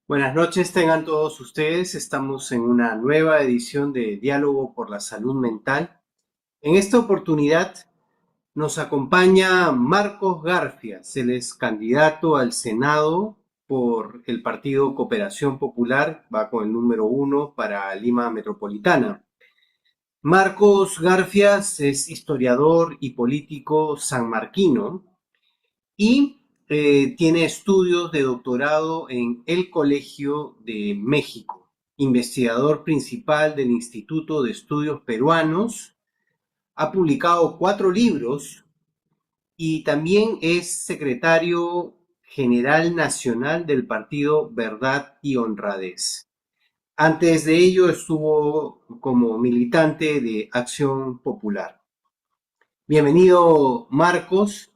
Buenas noches, tengan todos ustedes. Estamos en una nueva edición de Diálogo por la Salud Mental. En esta oportunidad nos acompaña Marcos Garfias. Él es candidato al Senado por el partido Cooperación Popular, va con el número 1 para Lima Metropolitana. Marcos Garfias es historiador y político sanmarquino y tiene estudios de doctorado en el Colegio de México, investigador principal del Instituto de Estudios Peruanos, ha publicado 4 libros y también es secretario general nacional del partido Verdad y Honradez. Antes de ello estuvo como militante de Acción Popular. Bienvenido, Marcos,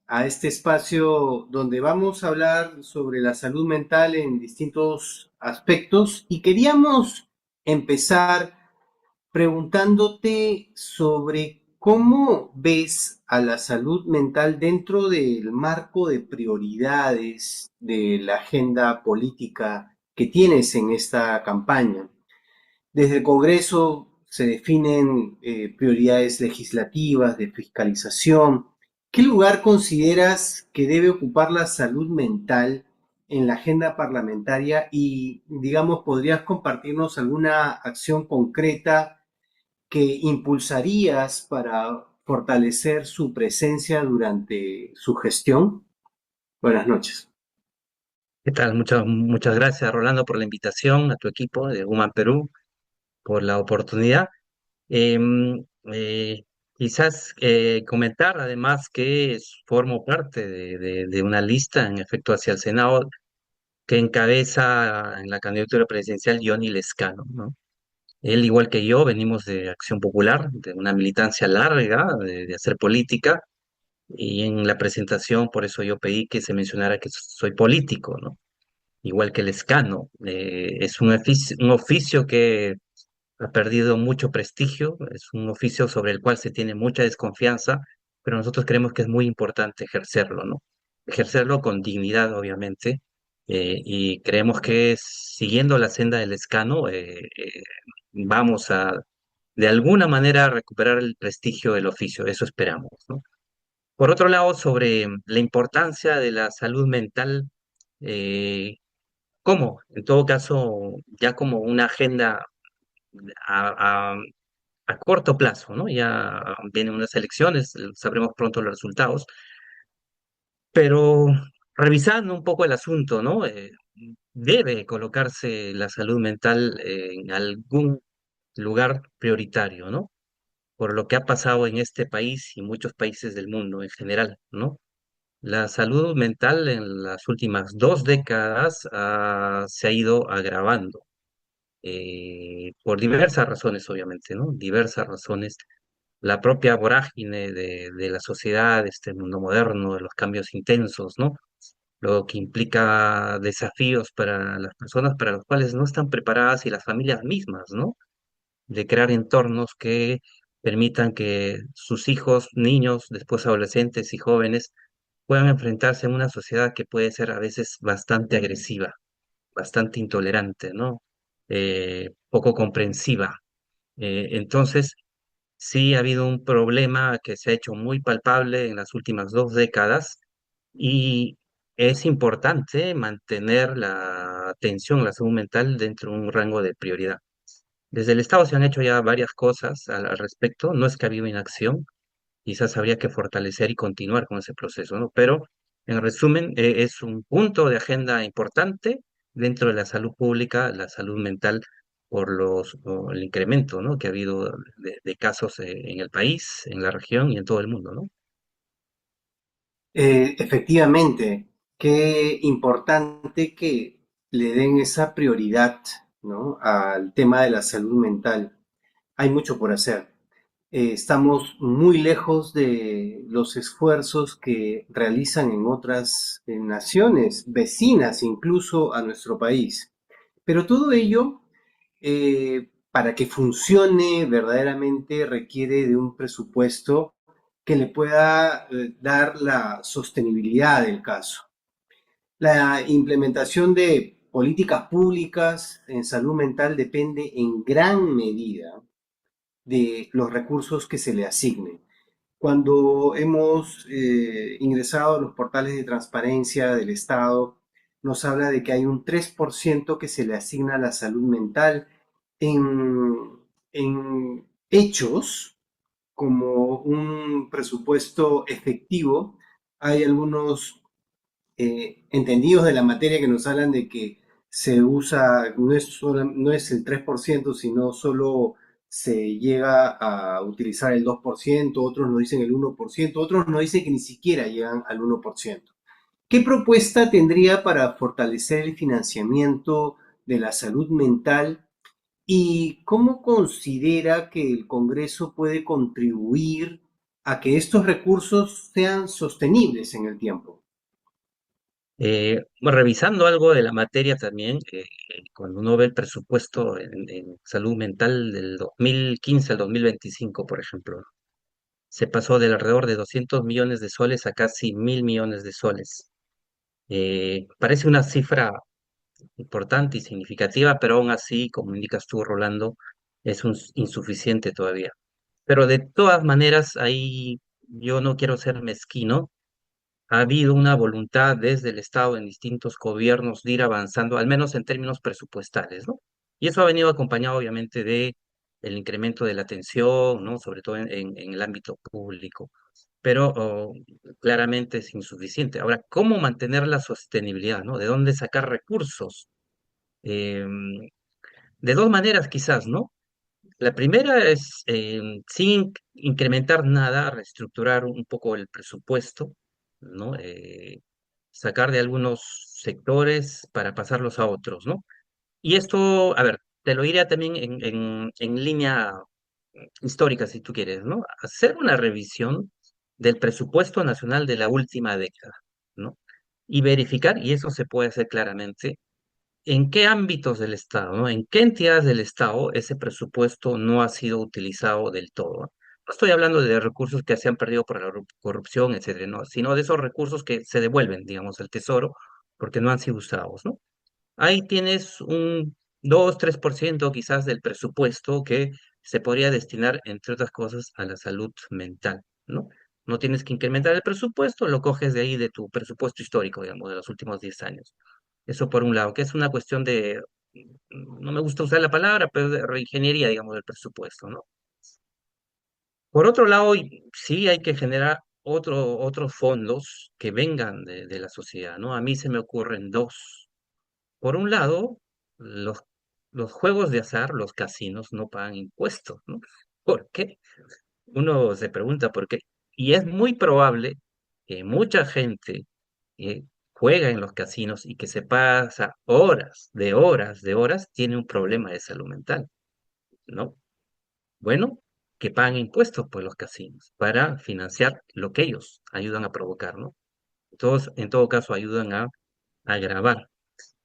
a este espacio donde vamos a hablar sobre la salud mental en distintos aspectos y queríamos empezar preguntándote sobre cómo ves a la salud mental dentro del marco de prioridades de la agenda política que tienes en esta campaña. Desde el Congreso se definen prioridades legislativas, de fiscalización. ¿Qué lugar consideras que debe ocupar la salud mental en la agenda parlamentaria? Y, digamos, ¿podrías compartirnos alguna acción concreta que impulsarías para fortalecer su presencia durante su gestión? Buenas noches. ¿Qué tal? Muchas gracias, Rolando, por la invitación, a tu equipo de Human Perú, por la oportunidad. Em, eh, Quizás comentar además que formo parte de una lista, en efecto, hacia el Senado, que encabeza en la candidatura presidencial Johnny Lescano, ¿no? Él, igual que yo, venimos de Acción Popular, de una militancia larga, de hacer política, y en la presentación, por eso yo pedí que se mencionara que soy político, ¿no? Igual que el escano. Es un oficio que ha perdido mucho prestigio, es un oficio sobre el cual se tiene mucha desconfianza, pero nosotros creemos que es muy importante ejercerlo, ¿no? Ejercerlo con dignidad, obviamente, y creemos que siguiendo la senda del escano, vamos a, de alguna manera, recuperar el prestigio del oficio, eso esperamos, ¿no? Por otro lado, sobre la importancia de la salud mental, eh, ¿cómo? En todo caso, ya como una agenda a, a- a corto plazo, ¿no? Ya vienen unas elecciones, sabremos pronto los resultados, pero revisando un poco el asunto, ¿no? Debe colocarse la salud mental en algún lugar prioritario, ¿no? Por lo que ha pasado en este país y muchos países del mundo en general, ¿no? La salud mental en las últimas 2 décadas se ha ido agravando por diversas razones, obviamente, ¿no? Diversas razones. La propia vorágine de la sociedad, este mundo moderno, de los cambios intensos, ¿no? Lo que implica desafíos para las personas para los cuales no están preparadas y las familias mismas, ¿no? De crear entornos que permitan que sus hijos, niños, después adolescentes y jóvenes puedan enfrentarse a una sociedad que puede ser a veces bastante agresiva, bastante intolerante, ¿no? Poco comprensiva. Entonces, sí ha habido un problema que se ha hecho muy palpable en las últimas 2 décadas y es importante mantener la atención, la salud mental dentro de un rango de prioridad. Desde el Estado se han hecho ya varias cosas al respecto, no es que ha habido inacción, quizás habría que fortalecer y continuar con ese proceso, ¿no? Pero, en resumen, es un punto de agenda importante dentro de la salud pública, la salud mental, o el incremento, ¿no? Que ha habido de casos en el país, en la región y en todo el mundo, ¿no? Efectivamente, qué importante que le den esa prioridad, ¿no? Al tema de la salud mental. Hay mucho por hacer. Estamos muy lejos de los esfuerzos que realizan en otras naciones, vecinas incluso a nuestro país. Pero todo ello, para que funcione verdaderamente, requiere de un presupuesto que le pueda dar la sostenibilidad del caso. La implementación de políticas públicas en salud mental depende en gran medida de los recursos que se le asignen. Cuando hemos ingresado a los portales de transparencia del Estado, nos habla de que hay un 3% que se le asigna a la salud mental en hechos como un presupuesto efectivo. Hay algunos entendidos de la materia que nos hablan de que se usa, no es el 3%, sino solo se llega a utilizar el 2%, otros nos dicen el 1%, otros nos dicen que ni siquiera llegan al 1%. ¿Qué propuesta tendría para fortalecer el financiamiento de la salud mental y cómo considera que el Congreso puede contribuir a que estos recursos sean sostenibles en el tiempo? Bueno, revisando algo de la materia también, cuando uno ve el presupuesto en salud mental del 2015 al 2025, por ejemplo, se pasó de alrededor de 200 millones de soles a casi 1.000 millones de soles. Parece una cifra importante y significativa, pero aún así, como indicas tú, Rolando, insuficiente todavía. Pero de todas maneras, ahí yo no quiero ser mezquino. Ha habido una voluntad desde el Estado en distintos gobiernos de ir avanzando, al menos en términos presupuestales, ¿no? Y eso ha venido acompañado, obviamente, de el incremento de la atención, ¿no? Sobre todo en el ámbito público. Pero claramente es insuficiente. Ahora, ¿cómo mantener la sostenibilidad, ¿no? ¿De dónde sacar recursos? Em, de dos maneras, quizás, ¿no? La primera es, sin incrementar nada, reestructurar un poco el presupuesto, ¿no? Sacar de algunos sectores para pasarlos a otros, ¿no? Y esto, a ver, te lo diría también en línea histórica, si tú quieres, ¿no? Hacer una revisión del presupuesto nacional de la última década, ¿no? Y verificar, y eso se puede hacer claramente, en qué ámbitos del Estado, ¿no? En qué entidades del Estado ese presupuesto no ha sido utilizado del todo. No estoy hablando de recursos que se han perdido por la corrupción, etcétera, no, sino de esos recursos que se devuelven, digamos, al Tesoro porque no han sido usados, ¿no? Ahí tienes un 2, 3% quizás del presupuesto que se podría destinar, entre otras cosas, a la salud mental, ¿no? No tienes que incrementar el presupuesto, lo coges de ahí de tu presupuesto histórico, digamos, de los últimos 10 años. Eso por un lado, que es una cuestión de, no me gusta usar la palabra, pero de reingeniería, digamos, del presupuesto, ¿no? Por otro lado, sí hay que generar otros fondos que vengan de la sociedad, ¿no? A mí se me ocurren dos. Por un lado, los, los juegos de azar, los casinos, no pagan impuestos, ¿no? ¿Por qué? Uno se pregunta por qué. Y es muy probable que mucha gente que juega en los casinos y que se pasa horas, de horas, de horas, tiene un problema de salud mental, ¿no? Bueno, que paguen impuestos por los casinos para financiar lo que ellos ayudan a provocar, ¿no? Todos, en todo caso, ayudan a agravar.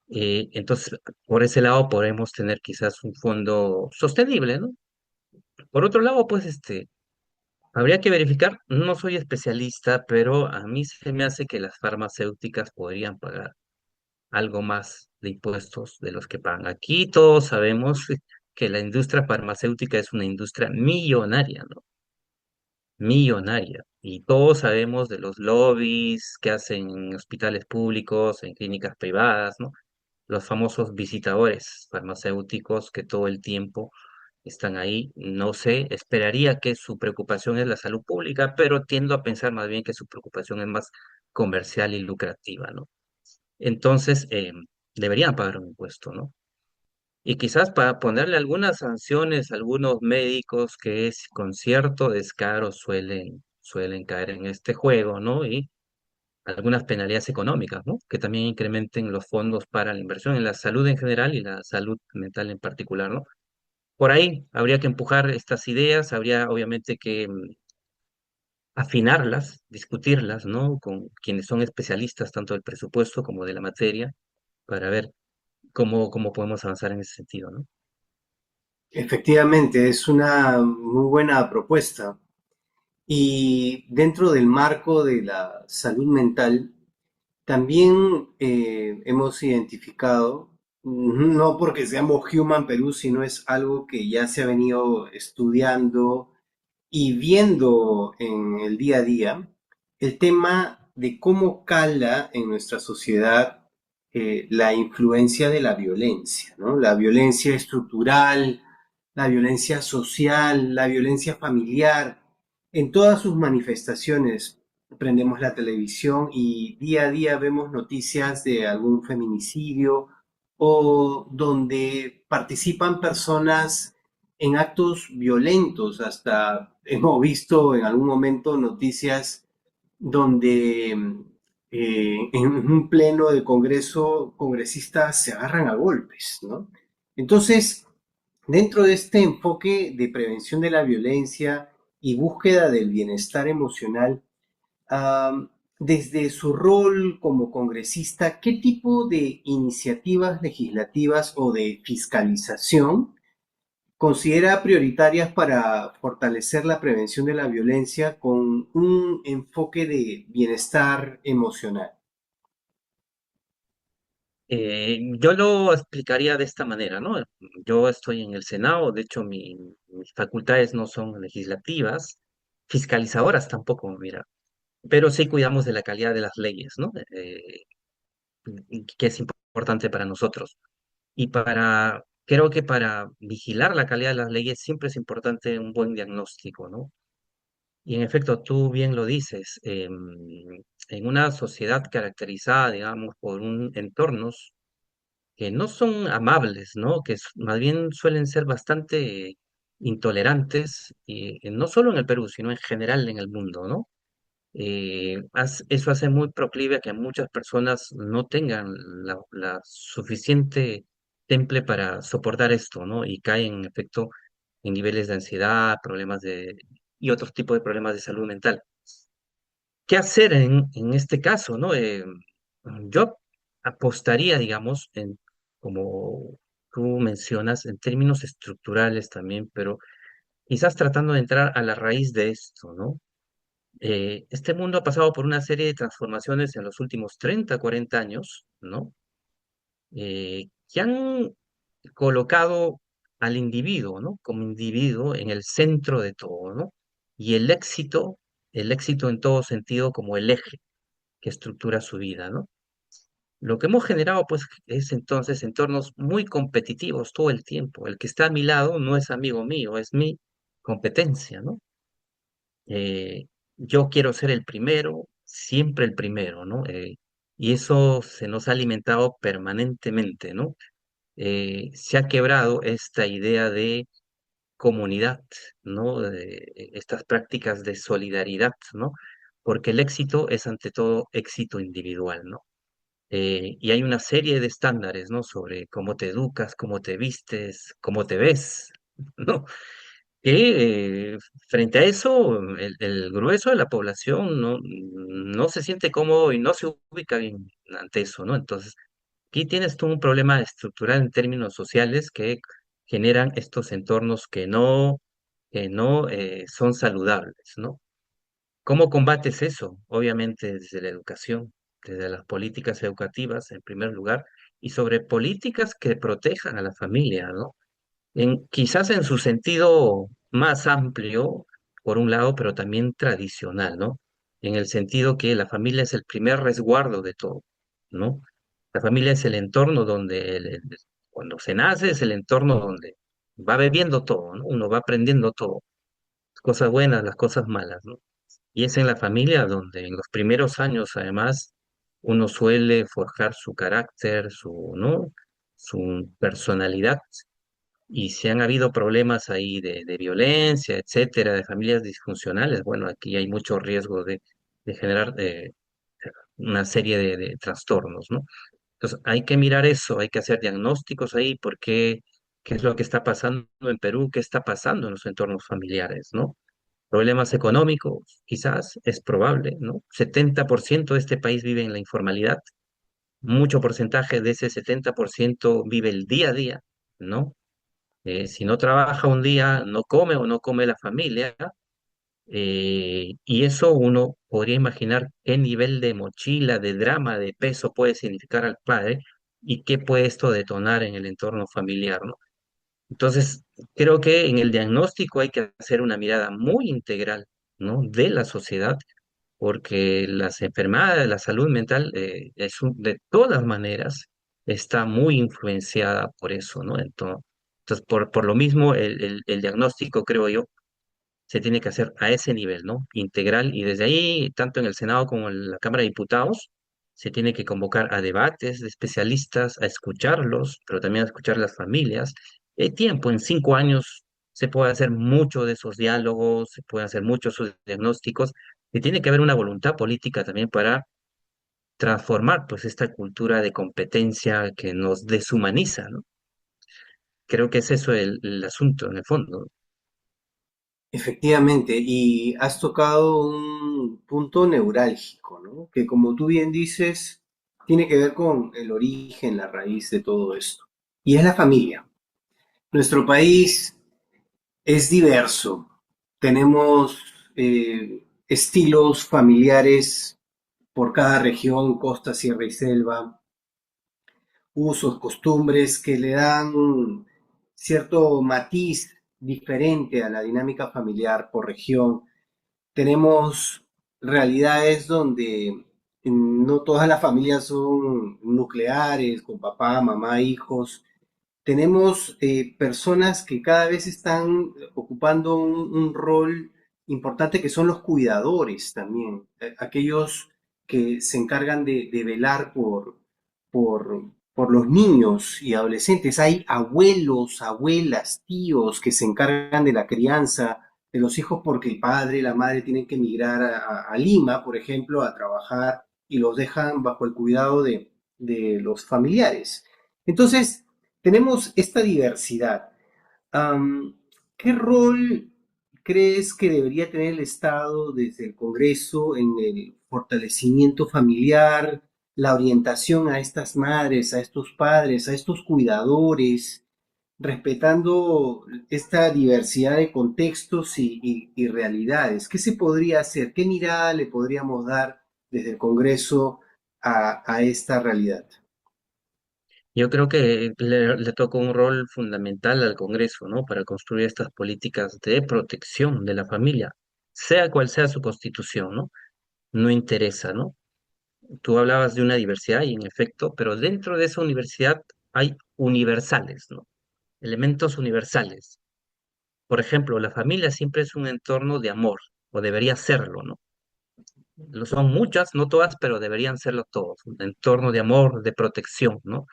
Entonces, por ese lado podemos tener quizás un fondo sostenible, ¿no? Por otro lado, pues, habría que verificar, no soy especialista, pero a mí se me hace que las farmacéuticas podrían pagar algo más de impuestos de los que pagan. Aquí todos sabemos que la industria farmacéutica es una industria millonaria, ¿no? Millonaria. Y todos sabemos de los lobbies que hacen en hospitales públicos, en clínicas privadas, ¿no? Los famosos visitadores farmacéuticos que todo el tiempo están ahí. No sé, esperaría que su preocupación es la salud pública, pero tiendo a pensar más bien que su preocupación es más comercial y lucrativa, ¿no? Entonces, deberían pagar un impuesto, ¿no? Y quizás para ponerle algunas sanciones a algunos médicos que con cierto descaro suelen caer en este juego, ¿no? Y algunas penalidades económicas, ¿no? Que también incrementen los fondos para la inversión en la salud en general y la salud mental en particular, ¿no? Por ahí habría que empujar estas ideas, habría obviamente que afinarlas, discutirlas, ¿no? Con quienes son especialistas tanto del presupuesto como de la materia, para ver cómo podemos avanzar en ese sentido, ¿no? Efectivamente, es una muy buena propuesta. Y dentro del marco de la salud mental, también hemos identificado No porque seamos Human Perú, sino es algo que ya se ha venido estudiando y viendo en el día a día, el tema de cómo cala en nuestra sociedad la influencia de la violencia, ¿no? La violencia estructural, la violencia social, la violencia familiar, en todas sus manifestaciones. Prendemos la televisión y día a día vemos noticias de algún feminicidio o donde participan personas en actos violentos. Hasta hemos visto en algún momento noticias donde en un pleno de Congreso, congresistas se agarran a golpes, ¿no? Entonces, dentro de este enfoque de prevención de la violencia y búsqueda del bienestar emocional, ah, desde su rol como congresista, ¿qué tipo de iniciativas legislativas o de fiscalización considera prioritarias para fortalecer la prevención de la violencia con un enfoque de bienestar emocional? Yo lo explicaría de esta manera, ¿no? Yo estoy en el Senado, de hecho mis facultades no son legislativas, fiscalizadoras tampoco, mira, pero sí cuidamos de la calidad de las leyes, ¿no? Y que es importante para nosotros. Creo que para vigilar la calidad de las leyes siempre es importante un buen diagnóstico, ¿no? Y en efecto, tú bien lo dices, en una sociedad caracterizada, digamos, por un entornos que no son amables, ¿no? Más bien suelen ser bastante intolerantes, y no solo en el Perú, sino en general en el mundo, ¿no? Eso hace muy proclive a que muchas personas no tengan la suficiente temple para soportar esto, ¿no? Y caen, en efecto, en niveles de ansiedad, y otros tipos de problemas de salud mental. ¿Qué hacer en este caso, no? Yo apostaría, digamos, como tú mencionas, en términos estructurales también, pero quizás tratando de entrar a la raíz de esto, ¿no? Este mundo ha pasado por una serie de transformaciones en los últimos 30, 40 años, ¿no? Que han colocado al individuo, ¿no? Como individuo en el centro de todo, ¿no? Y el éxito en todo sentido como el eje que estructura su vida, ¿no? Lo que hemos generado, pues, es entonces entornos muy competitivos todo el tiempo. El que está a mi lado no es amigo mío, es mi competencia, ¿no? Eh, yo quiero ser el primero, siempre el primero, ¿no? Y eso se nos ha alimentado permanentemente, ¿no? Se ha quebrado esta idea de comunidad, ¿no? Estas prácticas de solidaridad, ¿no? Porque el éxito es ante todo éxito individual, ¿no? Y hay una serie de estándares, ¿no? Sobre cómo te educas, cómo te vistes, cómo te ves, ¿no? Que frente a eso, el grueso de la población no se siente cómodo y no se ubica bien ante eso, ¿no? Entonces, aquí tienes tú un problema estructural en términos sociales que generan estos entornos que no son saludables, ¿no? ¿Cómo combates eso? Obviamente desde la educación, desde las políticas educativas en primer lugar, y sobre políticas que protejan a la familia, ¿no? Quizás en su sentido más amplio, por un lado, pero también tradicional, ¿no? En el sentido que la familia es el primer resguardo de todo, ¿no? La familia es el entorno donde, cuando se nace, es el entorno donde va bebiendo todo, ¿no? Uno va aprendiendo todo, las cosas buenas, las cosas malas, ¿no? Y es en la familia donde en los primeros años, además, uno suele forjar su carácter, ¿no? Su personalidad. Y si han habido problemas ahí de violencia, etcétera, de familias disfuncionales, bueno, aquí hay mucho riesgo de generar una serie de trastornos, ¿no? Entonces, hay que mirar eso, hay que hacer diagnósticos ahí, porque qué es lo que está pasando en Perú, qué está pasando en los entornos familiares, ¿no? Problemas económicos, quizás, es probable, ¿no? 70% de este país vive en la informalidad, mucho porcentaje de ese 70% vive el día a día, ¿no? Si no trabaja un día, no come o no come la familia, y eso uno podría imaginar qué nivel de mochila, de drama, de peso puede significar al padre, y qué puede esto detonar en el entorno familiar, ¿no? Entonces, creo que en el diagnóstico hay que hacer una mirada muy integral, ¿no? De la sociedad, porque las enfermedades, la salud mental, de todas maneras, está muy influenciada por eso, ¿no? Entonces, por lo mismo, el diagnóstico, creo yo, se tiene que hacer a ese nivel, ¿no? Integral, y desde ahí, tanto en el Senado como en la Cámara de Diputados, se tiene que convocar a debates de especialistas, a escucharlos, pero también a escuchar las familias. Hay tiempo, en 5 años se puede hacer mucho de esos diálogos, se puede hacer muchos de esos diagnósticos, y tiene que haber una voluntad política también para transformar, pues, esta cultura de competencia que nos deshumaniza, ¿no? Creo que es eso el asunto, en el fondo. Efectivamente, y has tocado un punto neurálgico, ¿no? Que como tú bien dices, tiene que ver con el origen, la raíz de todo esto. Y es la familia. Nuestro país es diverso. Tenemos estilos familiares por cada región, costa, sierra y selva, usos, costumbres que le dan cierto matiz diferente a la dinámica familiar por región. Tenemos realidades donde no todas las familias son nucleares, con papá, mamá, hijos. Tenemos personas que cada vez están ocupando un rol importante que son los cuidadores también, aquellos que se encargan de velar por los niños y adolescentes. Hay abuelos, abuelas, tíos que se encargan de la crianza de los hijos porque el padre y la madre tienen que emigrar a Lima, por ejemplo, a trabajar y los dejan bajo el cuidado de los familiares. Entonces, tenemos esta diversidad. Am, ¿Qué rol crees que debería tener el Estado desde el Congreso en el fortalecimiento familiar, la orientación a estas madres, a estos padres, a estos cuidadores, respetando esta diversidad de contextos y realidades? ¿Qué se podría hacer? ¿Qué mirada le podríamos dar desde el Congreso a esta realidad? Yo creo que le toca un rol fundamental al Congreso, ¿no? Para construir estas políticas de protección de la familia, sea cual sea su constitución, ¿no? No interesa, ¿no? Tú hablabas de una diversidad y en efecto, pero dentro de esa universidad hay universales, ¿no? Elementos universales. Por ejemplo, la familia siempre es un entorno de amor, o debería serlo, ¿no? Lo son muchas, no todas, pero deberían serlo todos. Un entorno de amor, de protección, ¿no?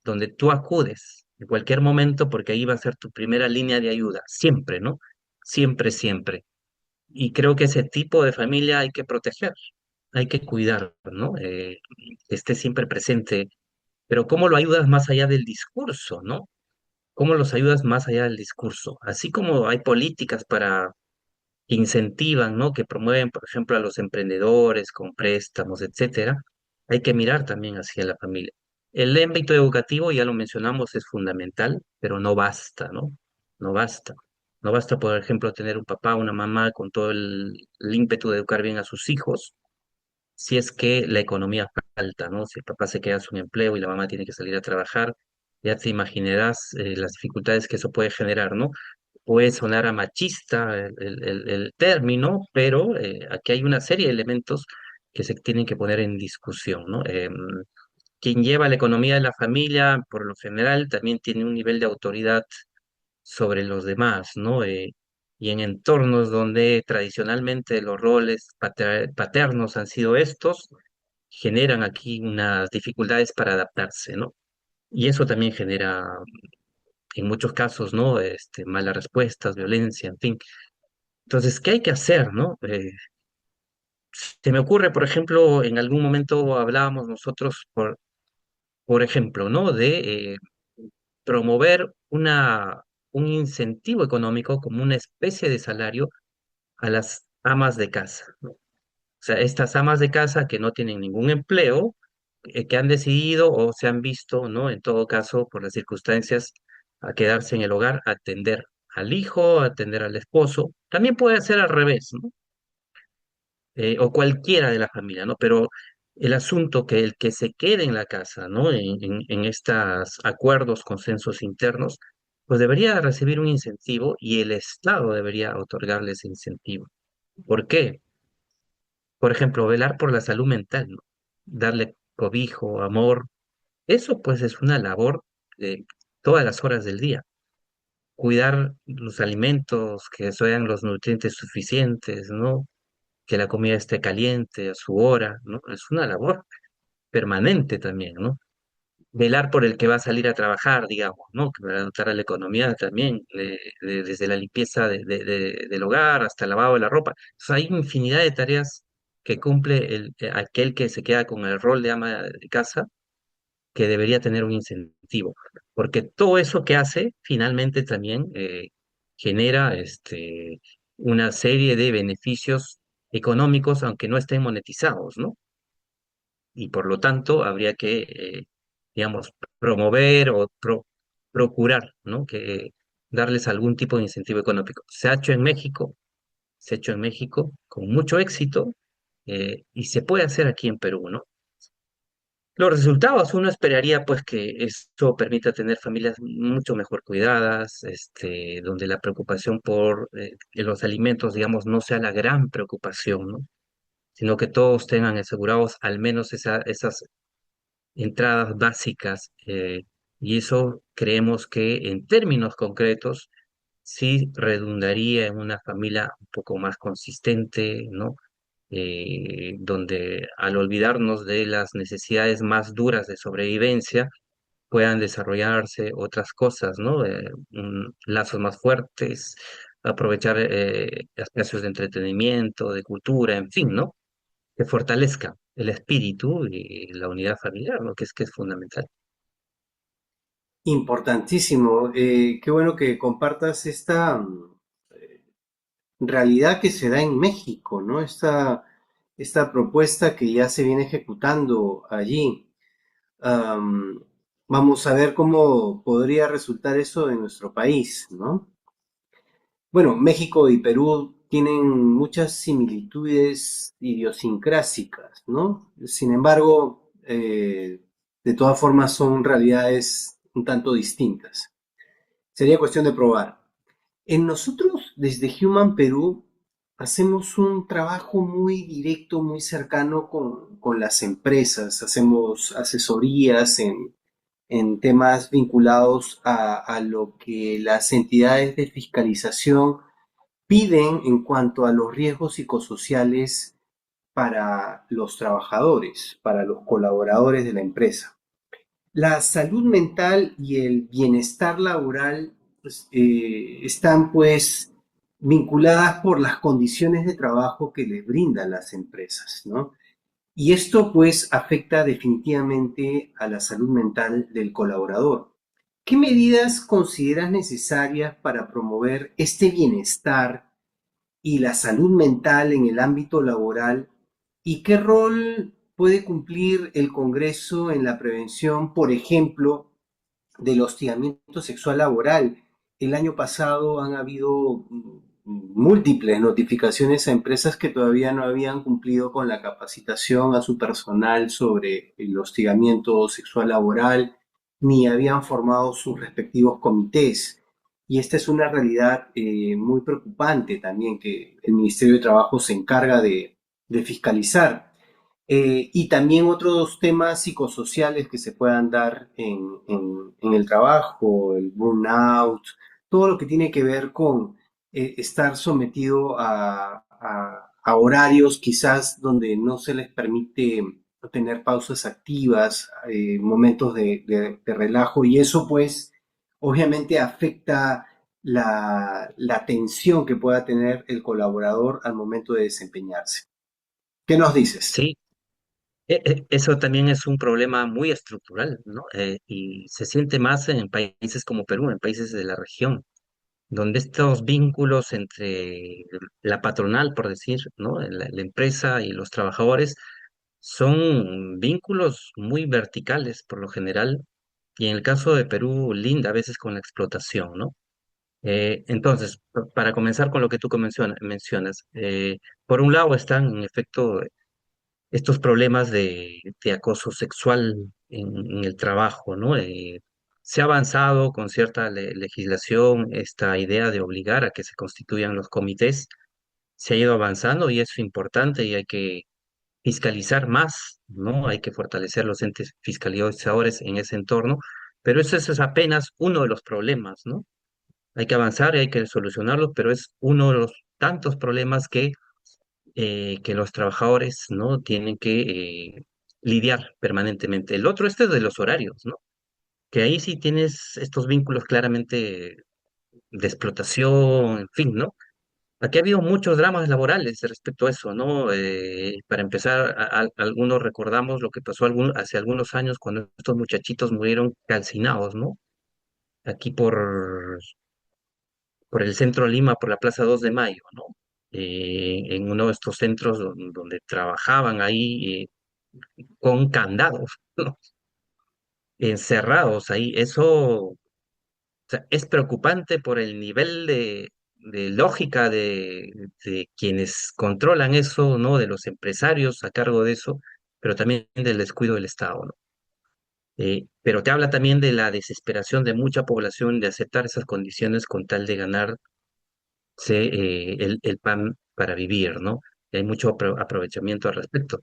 Donde tú acudes en cualquier momento porque ahí va a ser tu primera línea de ayuda, siempre, ¿no? Siempre, siempre. Y creo que ese tipo de familia hay que proteger, hay que cuidar, ¿no? Que esté siempre presente. Pero ¿cómo lo ayudas más allá del discurso, ¿no? ¿Cómo los ayudas más allá del discurso? Así como hay políticas para que incentivan, ¿no? Que promueven, por ejemplo, a los emprendedores con préstamos, etcétera, hay que mirar también hacia la familia. El ámbito educativo, ya lo mencionamos, es fundamental, pero no basta, ¿no? No basta. No basta, por ejemplo, tener un papá, una mamá con todo el ímpetu de educar bien a sus hijos, si es que la economía falta, ¿no? Si el papá se queda sin empleo y la mamá tiene que salir a trabajar, ya te imaginarás las dificultades que eso puede generar, ¿no? Puede sonar a machista el término, pero aquí hay una serie de elementos que se tienen que poner en discusión, ¿no? Quien lleva la economía de la familia, por lo general, también tiene un nivel de autoridad sobre los demás, ¿no? Y en entornos donde tradicionalmente los roles paternos han sido estos, generan aquí unas dificultades para adaptarse, ¿no? Y eso también genera, en muchos casos, ¿no? Malas respuestas, violencia, en fin. Entonces, ¿qué hay que hacer, no? Se me ocurre, por ejemplo, en algún momento hablábamos nosotros, por ejemplo, ¿no? De promover un incentivo económico como una especie de salario a las amas de casa, ¿no? O sea, estas amas de casa que no tienen ningún empleo, que han decidido o se han visto, ¿no? En todo caso, por las circunstancias, a quedarse en el hogar, a atender al hijo, a atender al esposo. También puede ser al revés, ¿no? O cualquiera de la familia, ¿no? Pero el asunto que el que se quede en la casa, ¿no? En estos acuerdos, consensos internos, pues debería recibir un incentivo y el Estado debería otorgarle ese incentivo. ¿Por qué? Por ejemplo, velar por la salud mental, ¿no? Darle cobijo, amor, eso pues es una labor de todas las horas del día. Cuidar los alimentos, que sean los nutrientes suficientes, ¿no? Que la comida esté caliente a su hora, ¿no? Es una labor permanente también, ¿no? Velar por el que va a salir a trabajar, digamos, ¿no? Que va a dotar a la economía también, desde la limpieza del hogar hasta el lavado de la ropa. O sea, hay infinidad de tareas que cumple aquel que se queda con el rol de ama de casa, que debería tener un incentivo, porque todo eso que hace finalmente también genera una serie de beneficios económicos, aunque no estén monetizados, ¿no? Y por lo tanto habría que, digamos, promover o procurar, ¿no? Que darles algún tipo de incentivo económico. Se ha hecho en México, se ha hecho en México con mucho éxito, y se puede hacer aquí en Perú, ¿no? Los resultados, uno esperaría pues que esto permita tener familias mucho mejor cuidadas, donde la preocupación por los alimentos, digamos, no sea la gran preocupación, ¿no? Sino que todos tengan asegurados al menos esas entradas básicas, y eso creemos que en términos concretos sí redundaría en una familia un poco más consistente, ¿no? Donde al olvidarnos de las necesidades más duras de sobrevivencia, puedan desarrollarse otras cosas, ¿no? Lazos más fuertes, aprovechar espacios de entretenimiento, de cultura, en fin, ¿no? Que fortalezca el espíritu y la unidad familiar, ¿no? Que es fundamental. Importantísimo. Qué bueno que compartas esta realidad que se da en México, ¿no? Esta propuesta que ya se viene ejecutando allí. Am, Vamos a ver cómo podría resultar eso en nuestro país, ¿no? Bueno, México y Perú tienen muchas similitudes idiosincrásicas, ¿no? Sin embargo, de todas formas son realidades un tanto distintas. Sería cuestión de probar. En nosotros, desde Human Perú, hacemos un trabajo muy directo, muy cercano con las empresas. Hacemos asesorías en temas vinculados a lo que las entidades de fiscalización piden en cuanto a los riesgos psicosociales para los trabajadores, para los colaboradores de la empresa. La salud mental y el bienestar laboral pues, están pues vinculadas por las condiciones de trabajo que les brindan las empresas, ¿no? Y esto pues afecta definitivamente a la salud mental del colaborador. ¿Qué medidas consideras necesarias para promover este bienestar y la salud mental en el ámbito laboral? ¿Y qué rol puede cumplir el Congreso en la prevención, por ejemplo, del hostigamiento sexual laboral? El año pasado han habido múltiples notificaciones a empresas que todavía no habían cumplido con la capacitación a su personal sobre el hostigamiento sexual laboral, ni habían formado sus respectivos comités. Y esta es una realidad muy preocupante también que el Ministerio de Trabajo se encarga de fiscalizar. Y también otros temas psicosociales que se puedan dar en el trabajo, el burnout, todo lo que tiene que ver con estar sometido a horarios quizás donde no se les permite tener pausas activas, momentos de relajo, y eso pues obviamente afecta la atención que pueda tener el colaborador al momento de desempeñarse. ¿Qué nos dices? Sí, eso también es un problema muy estructural, ¿no? Y se siente más en países como Perú, en países de la región, donde estos vínculos entre la patronal, por decir, ¿no? La empresa y los trabajadores son vínculos muy verticales por lo general, y en el caso de Perú, linda a veces con la explotación, ¿no? Entonces, para comenzar con lo que tú mencionas, por un lado están en efecto estos problemas de acoso sexual en el trabajo, ¿no? Se ha avanzado con cierta legislación, esta idea de obligar a que se constituyan los comités, se ha ido avanzando y es importante y hay que fiscalizar más, ¿no? Hay que fortalecer los entes fiscalizadores en ese entorno, pero eso es apenas uno de los problemas, ¿no? Hay que avanzar y hay que solucionarlos, pero es uno de los tantos problemas que los trabajadores, ¿no? Tienen que lidiar permanentemente. El otro, este es de los horarios, ¿no? Que ahí sí tienes estos vínculos claramente de explotación, en fin, ¿no? Aquí ha habido muchos dramas laborales respecto a eso, ¿no? Para empezar, algunos recordamos lo que pasó hace algunos años cuando estos muchachitos murieron calcinados, ¿no? Aquí por el centro de Lima, por la Plaza 2 de Mayo, ¿no? En uno de estos centros donde trabajaban ahí con candados, ¿no? Encerrados ahí. Eso, o sea, es preocupante por el nivel de lógica de quienes controlan eso, ¿no? De los empresarios a cargo de eso, pero también del descuido del Estado, ¿no? Pero te habla también de la desesperación de mucha población de aceptar esas condiciones con tal de ganarse el pan para vivir, ¿no? Y hay mucho aprovechamiento al respecto.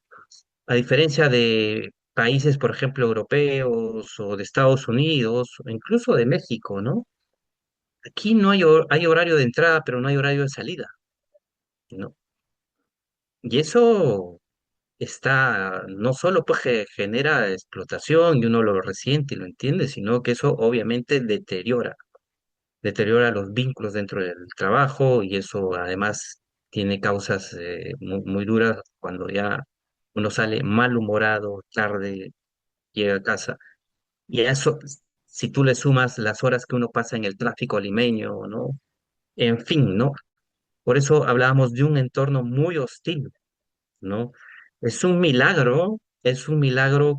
A diferencia de países, por ejemplo, europeos o de Estados Unidos, o incluso de México, ¿no? Aquí no hay, hay horario de entrada, pero no hay horario de salida, ¿no? Y eso no solo pues genera explotación y uno lo resiente y lo entiende, sino que eso obviamente deteriora los vínculos dentro del trabajo y eso además tiene causas muy duras cuando ya uno sale malhumorado, tarde, llega a casa. Y a eso, si tú le sumas las horas que uno pasa en el tráfico limeño, ¿no? En fin, ¿no? Por eso hablábamos de un entorno muy hostil, ¿no? Es un milagro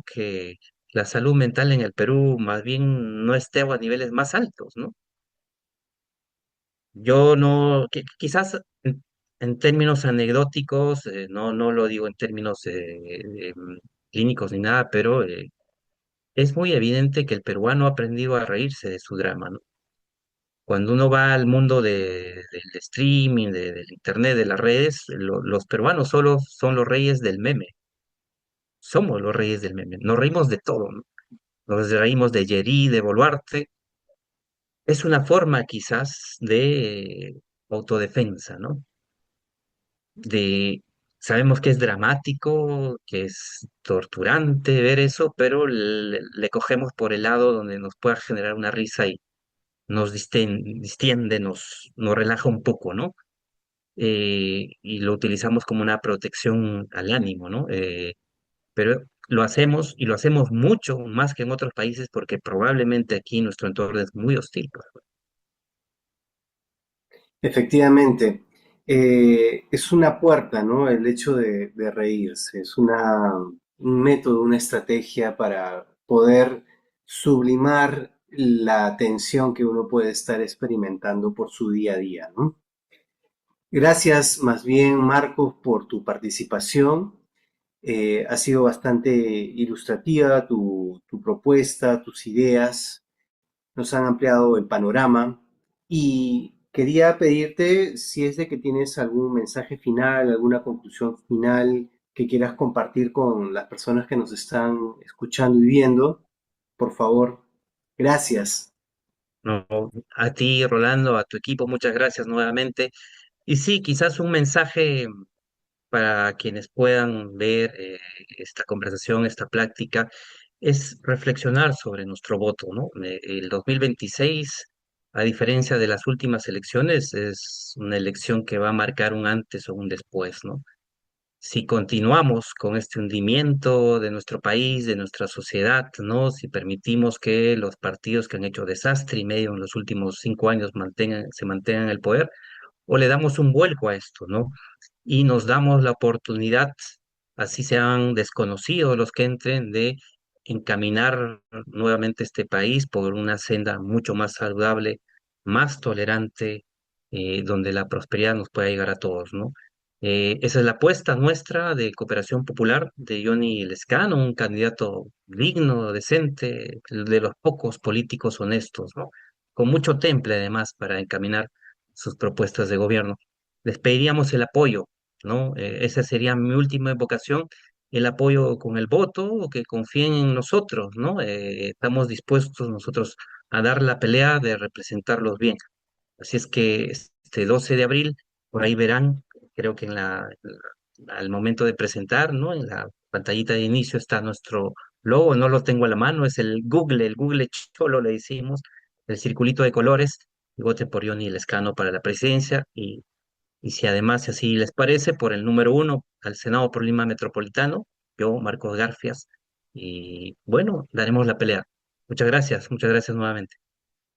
que la salud mental en el Perú más bien no esté a niveles más altos, ¿no? Yo no, quizás en términos anecdóticos, no lo digo en términos clínicos ni nada, pero es muy evidente que el peruano ha aprendido a reírse de su drama, ¿no? Cuando uno va al mundo del streaming, del internet, de las redes, los peruanos solo son los reyes del meme. Somos los reyes del meme. Nos reímos de todo, ¿no? Nos reímos de Yeri, de Boluarte. Es una forma quizás de autodefensa, ¿no? Sabemos que es dramático, que es torturante ver eso, pero le cogemos por el lado donde nos pueda generar una risa y nos distiende, nos relaja un poco, ¿no? Y lo utilizamos como una protección al ánimo, ¿no? Pero lo hacemos y lo hacemos mucho más que en otros países porque probablemente aquí nuestro entorno es muy hostil, pues. Efectivamente, es una puerta, ¿no? El hecho de reírse, es un método, una estrategia para poder sublimar la tensión que uno puede estar experimentando por su día a día, ¿no? Gracias más bien, Marcos, por tu participación. Ha sido bastante ilustrativa tu propuesta, tus ideas nos han ampliado el panorama y quería pedirte si es de que tienes algún mensaje final, alguna conclusión final que quieras compartir con las personas que nos están escuchando y viendo, por favor. Gracias. No, a ti, Rolando, a tu equipo, muchas gracias nuevamente. Y sí, quizás un mensaje para quienes puedan ver esta conversación, esta plática, es reflexionar sobre nuestro voto, ¿no? El 2026, a diferencia de las últimas elecciones, es una elección que va a marcar un antes o un después, ¿no? Si continuamos con este hundimiento de nuestro país, de nuestra sociedad, ¿no? Si permitimos que los partidos que han hecho desastre y medio en los últimos 5 años se mantengan en el poder, o le damos un vuelco a esto, ¿no? Y nos damos la oportunidad, así sean desconocidos los que entren, de encaminar nuevamente este país por una senda mucho más saludable, más tolerante, donde la prosperidad nos pueda llegar a todos, ¿no? Esa es la apuesta nuestra de Cooperación Popular de Johnny Lescano, un candidato digno, decente, de los pocos políticos honestos, ¿no? Con mucho temple además para encaminar sus propuestas de gobierno. Les pediríamos el apoyo, ¿no? Esa sería mi última invocación, el apoyo con el voto, o que confíen en nosotros, ¿no? Estamos dispuestos nosotros a dar la pelea de representarlos bien. Así es que este 12 de abril, por ahí verán, creo que al momento de presentar, ¿no? En la pantallita de inicio está nuestro logo, no lo tengo a la mano, es el Google Cholo le decimos, el circulito de colores, y voten por Johnny Lescano para la presidencia, y si además, si así les parece, por el número uno al Senado por Lima Metropolitano, yo, Marcos Garfias, y bueno, daremos la pelea. Muchas gracias nuevamente.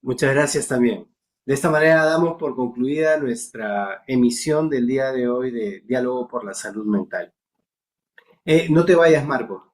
Muchas gracias también. De esta manera damos por concluida nuestra emisión del día de hoy de Diálogo por la Salud Mental. No te vayas, Marco.